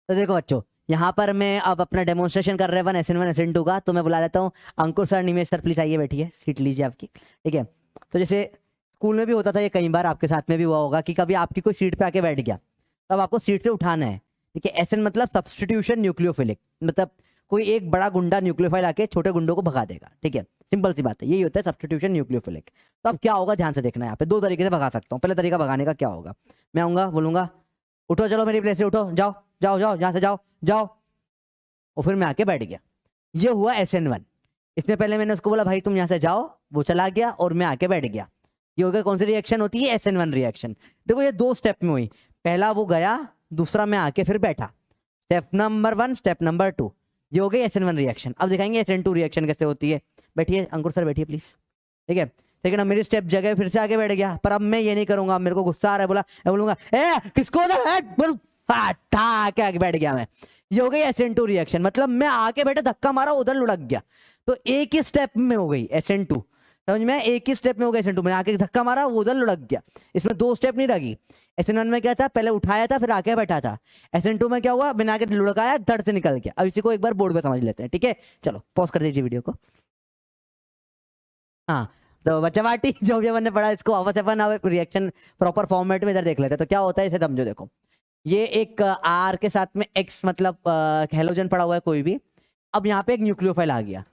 तो देखो बच्चों, यहाँ पर मैं अब अपना डेमोन्स्ट्रेशन कर रहे हैं SN1 SN2 का। तो मैं बुला लेता हूँ अंकुर सर, निमेश सर, प्लीज आइए, बैठिए, सीट लीजिए आपकी। ठीक है, तो जैसे स्कूल में भी होता था, ये कई बार आपके साथ में भी हुआ होगा कि कभी आपकी कोई सीट पे आके बैठ गया, तब आपको सीट से उठाना है। ठीक है, एसएन मतलब सब्सटीट्यूशन न्यूक्लियोफिलिक, मतलब कोई एक बड़ा गुंडा न्यूक्लियोफाइल आके छोटे गुंडों को भगा देगा। ठीक है, सिंपल सी बात है, यही होता है सब्सटीट्यूशन न्यूक्लियोफिलिक। तो अब क्या होगा, ध्यान से देखना है। यहाँ पे दो तरीके से भगा सकता हूँ। पहले तरीका भगाने का क्या होगा, मैं आऊंगा, बोलूंगा उठो, चलो मेरी प्लेस से उठो, जाओ जाओ जाओ, यहाँ से जाओ जाओ, और फिर मैं आके बैठ गया। ये हुआ SN1। इसमें पहले मैंने उसको बोला भाई तुम यहाँ से जाओ, वो चला गया और मैं आके बैठ गया। ये हो गया, कौन सी रिएक्शन होती है, SN1 रिएक्शन। देखो ये दो स्टेप में हुई, पहला वो गया, दूसरा मैं आके फिर बैठा। स्टेप नंबर 1, स्टेप नंबर 2, ये हो गई SN1 रिएक्शन। अब दिखाएंगे SN2 रिएक्शन कैसे होती है। बैठिए अंकुर सर, बैठिए प्लीज। ठीक है, लेकिन अब मेरी स्टेप जगह फिर से आगे बैठ गया, पर अब मैं ये नहीं करूंगा, मेरे को गुस्सा आ रहा है, बोला मैं बोलूंगा ए किसको आगे बैठ गया मैं। ये हो गई SN2 रिएक्शन, मतलब मैं आके बैठे, धक्का मारा, उधर लुढ़क गया। तो एक ही स्टेप में हो गई SN2, समझ में, एक ही स्टेप में हो गया SN2। मैंने आके धक्का मारा, वो उधर लुढ़क गया। इसमें दो स्टेप नहीं लगी। SN1 में क्या था, पहले उठाया था फिर आके बैठा था। SN2 में क्या हुआ, मैंने आके लुढ़काया, धड़ से निकल गया। अब इसी को एक बार बोर्ड पे समझ लेते हैं। ठीक है, चलो पॉज कर दीजिए वीडियो को। हाँ, तो बच्चा पार्टी जो भी अपन ने पढ़ा, इसको वापस अपन रिएक्शन प्रॉपर फॉर्मेट में इधर देख लेते हैं। तो क्या होता है इसे समझो। देखो ये एक R के साथ में X, मतलब हेलोजन पड़ा हुआ है कोई भी। अब यहाँ पे एक न्यूक्लियोफाइल आ गया,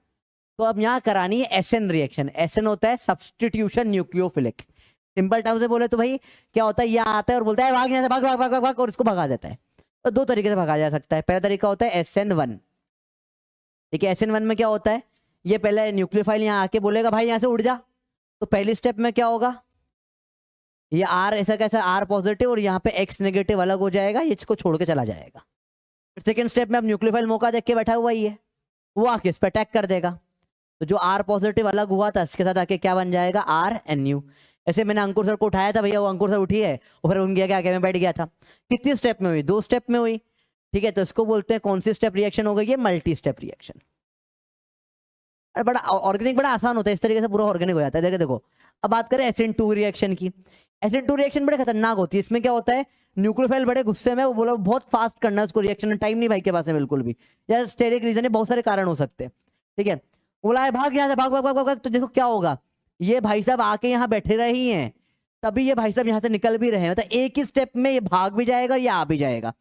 तो अब यहाँ करानी है SN रिएक्शन। SN होता है सब्सटीट्यूशन न्यूक्लियोफिलिक। सिंपल टर्म से बोले तो भाई क्या होता है, ये आता है और बोलता है भाग यहाँ से, भाग भाग भाग भाग भाग, और इसको भगा देता है। तो दो तरीके से भगा जा सकता है। पहला तरीका होता है SN1। ठीक है, SN1 में क्या होता है, ये पहले न्यूक्लियोफाइल यहाँ आके बोलेगा भाई यहाँ से उड़ जा। तो पहली स्टेप में क्या होगा, ये R ऐसा कैसा R पॉजिटिव और यहाँ पे X नेगेटिव अलग हो जाएगा, ये इसको छोड़ के चला जाएगा। फिर सेकंड स्टेप में अब न्यूक्लियोफाइल मौका देख के बैठा हुआ ही है, वो आके इस पर अटैक कर देगा। तो जो R पॉजिटिव अलग हुआ था, इसके साथ आके क्या बन जाएगा, RNU। ऐसे मैंने अंकुर सर को उठाया था, भैया वो अंकुर सर उठी है, और फिर उन गया क्या, आगे मैं बैठ गया था। कितनी स्टेप में हुई, दो स्टेप में हुई। ठीक है, तो इसको बोलते हैं कौन सी स्टेप रिएक्शन हो गई, ये मल्टी स्टेप रिएक्शन। अरे बड़ा ऑर्गेनिक बड़ा आसान होता है, इस तरीके से पूरा ऑर्गेनिक हो जाता है। देखो देखो, अब बात करें SN2 रिएक्शन की। SN2 रिएक्शन बड़े खतरनाक होती है। इसमें क्या होता है, न्यूक्लियोफाइल बड़े गुस्से में, वो बोला बहुत फास्ट करना है उसको रिएक्शन में, टाइम नहीं भाई के पास है बिल्कुल भी, या स्टेरिक रीजन है, बहुत सारे कारण हो सकते हैं। ठीक है, बोला है भाग यहाँ से, भाग भाग भाग भाग भाग। तो देखो क्या होगा, ये भाई साहब आके यहाँ बैठे रहे ही हैं, तभी ये भाई साहब यहाँ से निकल भी रहे हैं। मतलब एक ही स्टेप में ये भाग भी जाएगा और ये आ भी जाएगा।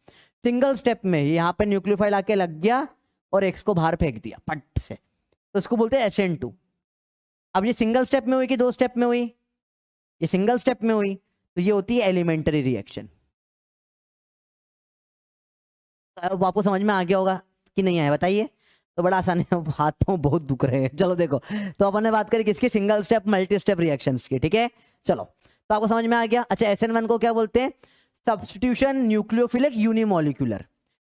सिंगल स्टेप में यहाँ पे न्यूक्लियोफाइल आके लग गया और X को बाहर फेंक दिया पट से, तो इसको बोलते हैं SN2। अब ये सिंगल स्टेप में हुई कि दो स्टेप में हुई, ये सिंगल स्टेप में हुई, तो ये होती है एलिमेंट्री रिएक्शन। अब आपको समझ में आ गया होगा कि नहीं आया, बताइए। तो बड़ा आसान है, हाथ पांव बहुत दुख रहे हैं। चलो देखो, तो अपन ने बात करी किसकी, single step multi step reactions की। ठीक है, चलो तो आपको समझ में आ गया। अच्छा, SN1 को क्या बोलते हैं, सब्स्टिट्यूशन न्यूक्लियोफिलिक यूनिमोलिकुलर।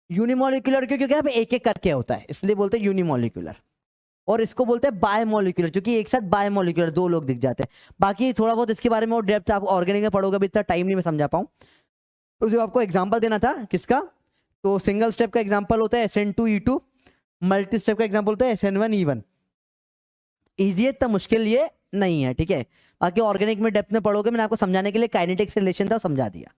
यूनिमोलिकुलर क्यों, क्योंकि यहाँ पे एक एक करके होता है, इसलिए बोलते हैं यूनिमोलिकुलर। और इसको बोलते हैं बायोमोलिकुलर, क्योंकि एक साथ बायोमोलिकुलर दो लोग दिख जाते हैं। बाकी थोड़ा बहुत इसके बारे में और डेप्थ आप ऑर्गेनिक में पढ़ोगे, अभी इतना टाइम नहीं मैं समझा पाऊँ। तो जो आपको एग्जांपल देना था किसका, तो सिंगल स्टेप का एग्जांपल होता है SN2E2, मल्टी स्टेप का एग्जांपल होता है SN1E1। इजी है, इतना मुश्किल ये नहीं है। ठीक है, बाकी ऑर्गेनिक में डेप्थ में पढ़ोगे, मैंने आपको समझाने के लिए काइनेटिक्स रिलेशन था, समझा दिया।